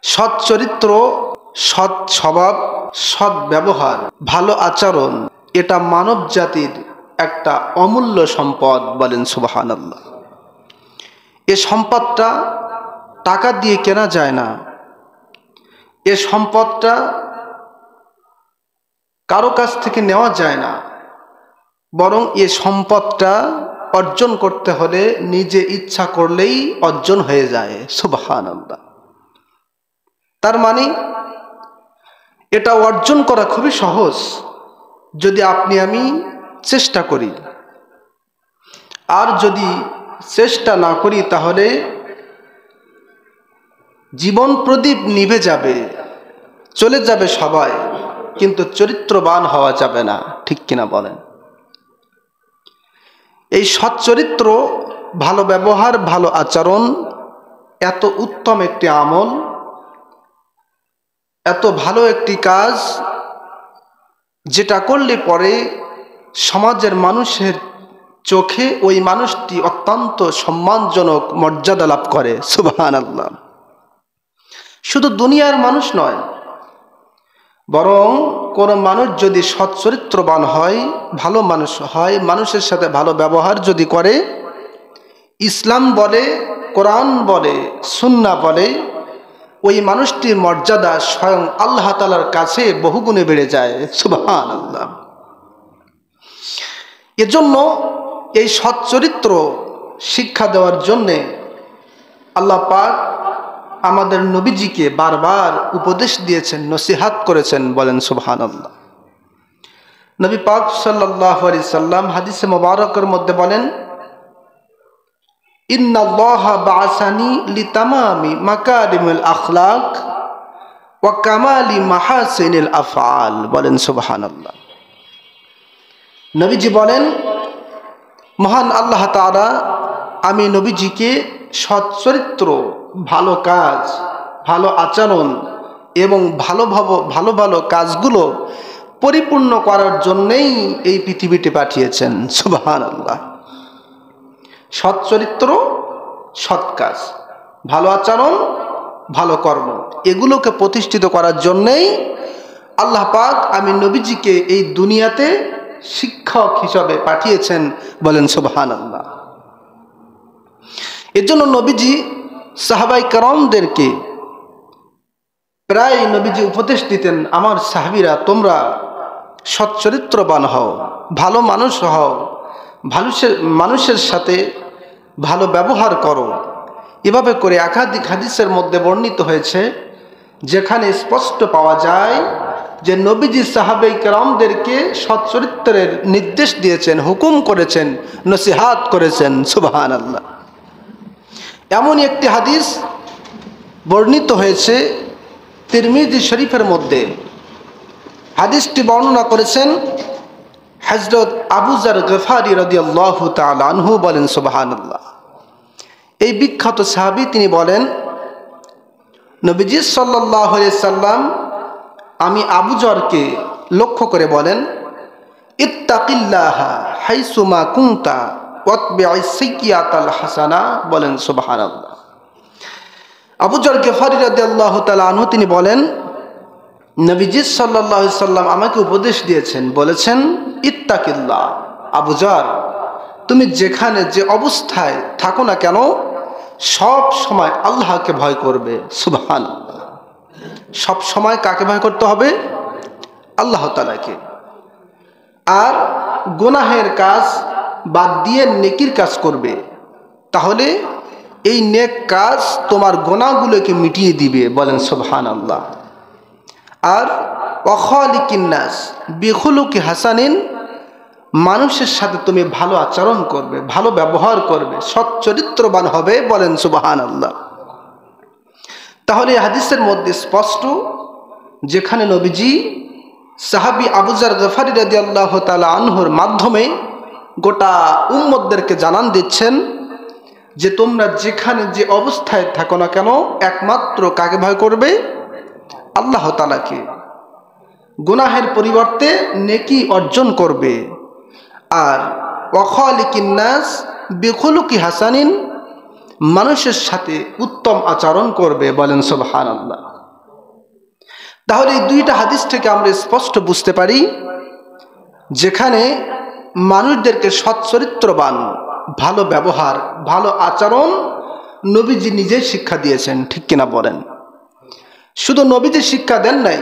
সৎ চরিত্র, সৎ স্বভাব, সৎ ব্যবহার, ভালো আচরণ, এটা মানব জাতির একটা অমূল্য সম্পদ। বলেন সুবহানাল্লাহ। এ সম্পদটা টাকা দিয়ে কেনা যায় না। এ সম্পদটা কারো কাছ থেকে নেওয়া যায় না, বরং এ সম্পদটা অর্জন করতে হলে নিজে ইচ্ছা করলেই অর্জন হয়ে যায়। সুবহানাল্লাহ। তার মানে এটা অর্জন করা খুবই সহজ যদি আপনি আমি চেষ্টা করি। আর যদি চেষ্টা না করি তাহলে জীবন প্রদীপ নিভে যাবে, চলে যাবে সবাই, কিন্তু চরিত্রবান হওয়া যাবে না। ঠিক কিনা বলেন? এই সৎ চরিত্র, ভালো ব্যবহার, ভালো আচরণ এত উত্তম একটি আমল, এত ভালো একটি কাজ, যেটা করলে পরে সমাজের মানুষের চোখে ওই মানুষটি অত্যন্ত সম্মানজনক মর্যাদা লাভ করে। সুবহানাল্লাহ। শুধু দুনিয়ার মানুষ নয়, বরং কোন মানুষ যদি সৎ চরিত্রবান হয়, ভালো মানুষ হয়, মানুষের সাথে ভালো ব্যবহার যদি করে, ইসলাম বলে, কোরআন বলে, সুন্নাহ বলে, ওই মানুষটির মর্যাদা স্বয়ং আল্লাহ তাআলার কাছে বহুগুণে বেড়ে যায়। সুবহানাল্লাহ। এজন্য এই সৎ চরিত্র শিক্ষা দেওয়ার জন্যে আল্লাহ পাক আমাদের নবীজিকে বারবার উপদেশ দিয়েছেন, নসিহাত করেছেন। বলেন সুবহানাল্লাহ। নবী পাক সাল্লাল্লাহু আলাইহি সাল্লাম হাদিসে মুবারকের মধ্যে বলেন, ইন্নাল্লাহা বাআসানি লিতামামি মাকারিমিল আখলাক ওয়া কামালি মাহাসিনিল আফআল। বলেন সুবহানাল্লাহ। নবীজি বলেন, মহান আল্লাহ তাআলা আমি নবীজিকে সৎ চরিত্র, ভালো কাজ, ভালো আচরণ এবং ভালো ভালো কাজগুলো পরিপূর্ণ করার জন্যেই এই পৃথিবীতে পাঠিয়েছেন। সুবহানাল্লাহ। সৎ চরিত্র, সৎ কাজ, ভালো আচরণ, ভালো কর্ম, এগুলোকে প্রতিষ্ঠিত করার জন্যেই আল্লাহ পাক আমি নবীজিকে এই দুনিয়াতে শিক্ষক হিসাবে পাঠিয়েছেন। বলেন সুবহানাল্লাহ। এর জন্য নবীজি সাহাবায়ে কেরামদেরকে প্রায় নবীজি উপদেশ দিতেন, আমার সাহাবীরা তোমরা সৎ চরিত্রবান হও, ভালো মানুষ হও, মানুষের সাথে ভালো ব্যবহার করো। এভাবে করে একাধিক হাদিসের মধ্যে বর্ণিত হয়েছে, যেখানে স্পষ্ট পাওয়া যায় যে নবীজি সাহাবায়ে কেরামদেরকে সৎ চরিত্রের নির্দেশ দিয়েছেন, হুকুম করেছেন, নসিহাত করেছেন। সুবহানাল্লাহ। এমনই একটি হাদিস বর্ণিত হয়েছে তিরমিজি শরীফের মধ্যে। হাদিসটি বর্ণনা করেছেন হযরত আবু যর গফারি রাদিয়াল্লাহু তাআলা আনহু। বলেন সুবহানাল্লাহ। এই বিখ্যাত সাহাবী তিনি বলেন, নবীজি সাল্লাল্লাহু আলাইহি সাল্লাম আমি আবু যরকে লক্ষ্য করে বলেন, ইত্তাকিল্লাহা হাইসুমা কুনতা ওয়াতবি'আস সাইয়্যাতাল হাসানা। বলেন সুবহানাল্লাহ। আবু যর গফারি রাদিয়াল্লাহু তাআলা আনহু তিনি বলেন, নবীজি সাল্লাল্লাহু আলাইহি সাল্লাম আমাকে উপদেশ দিয়েছেন, বলেছেন, ইত্তাকিল্লাহ, আবু যর তুমি যেখানে যে অবস্থায় থাকো না কেন সব সময় আল্লাহকে ভয় করবে। সুবহানাল্লাহ। সব সময় কাকে ভয় করতে হবে? আল্লাহ তাআলাকে। আর গুনাহের কাজ বাদ দিয়ে নেকির কাজ করবে, তাহলে এই নেক কাজ তোমার গুনাহগুলোকে মিটিয়ে দিবে। বলেন সুবহানাল্লাহ। আর ওয়াখালিকিন নাস বিখুলুকি হাসানিন, মানুষের সাথে তুমি ভালো আচরণ করবে, ভালো ব্যবহার করবে, সৎ চরিত্রবান হবে। বলেন সুবহানাল্লাহ। তাহলে এই হাদিসের মধ্যে স্পষ্ট, যেখানে নবীজি সাহাবী আবু যর গফারি রাদিয়াল্লাহু তাআলা আনহুর মাধ্যমে গোটা উম্মতদেরকে জানান দিচ্ছেন যে তোমরা যেখানে যে অবস্থায় থাকো না কেন একমাত্র কাকে ভয় করবে? আল্লাহ তাআলাকে। গুনাহের পরিবর্তে নেকি অর্জন করবে। আর ওয়াখালিকিন নাস বিখুলুকি হাসানিন, মানুষের সাথে উত্তম আচরণ করবে, বলেন সুবহানাল্লাহ। তাহলে এই দুইটা হাদিস থেকে আমরা স্পষ্ট বুঝতে পারি, যেখানে মানুষদেরকে সচ্চরিত্রবান, ভালো ব্যবহার, ভালো আচরণ নবীজি নিজেই শিক্ষা দিয়েছেন, ঠিক কিনা বলেন? শুধু নবীজি শিক্ষা দেন নাই,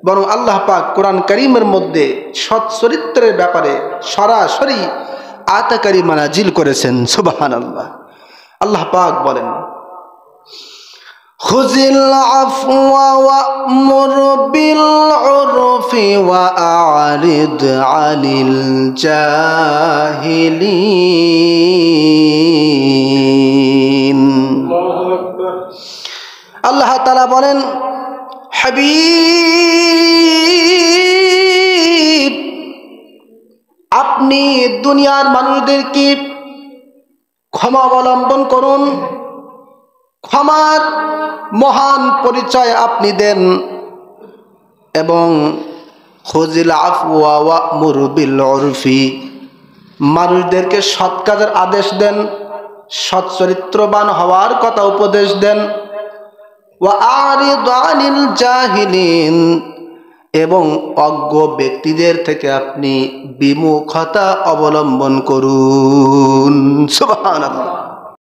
বরং আল্লাহ পাক কোরআন কারীমের মধ্যে সচ্চরিত্রের ব্যাপারে সরাসরি আয়াত কারিমা নাজিল করেছেন, সুবহানাল্লাহ। আল্লাহ পাক বলেন, খুযিল আফওয়া ওয়া'মুর বিল উরফি ওয়া আ'রিদ আনিল জাহিলিন। আল্লাহ তাআলা বলেন, হাবিব, আপনি দুনিয়ার মানুষদেরকে ক্ষমা অবলম্বন করুন, ক্ষমার মহান পরিচয় আপনি দেন, এবং খুযিল আফওয়া ওয়া'মুর বিল উরফি, মানুষদেরকে সৎ কাজের আদেশ দেন, সৎ চরিত্রবান হওয়ার কথা উপদেশ দেন, ওয়া আ'রিদ আনিল জাহিলিন, এবং অজ্ঞ ব্যক্তিদের থেকে আপনি বিমুখতা অবলম্বন করুন, সুবহানাল্লাহ।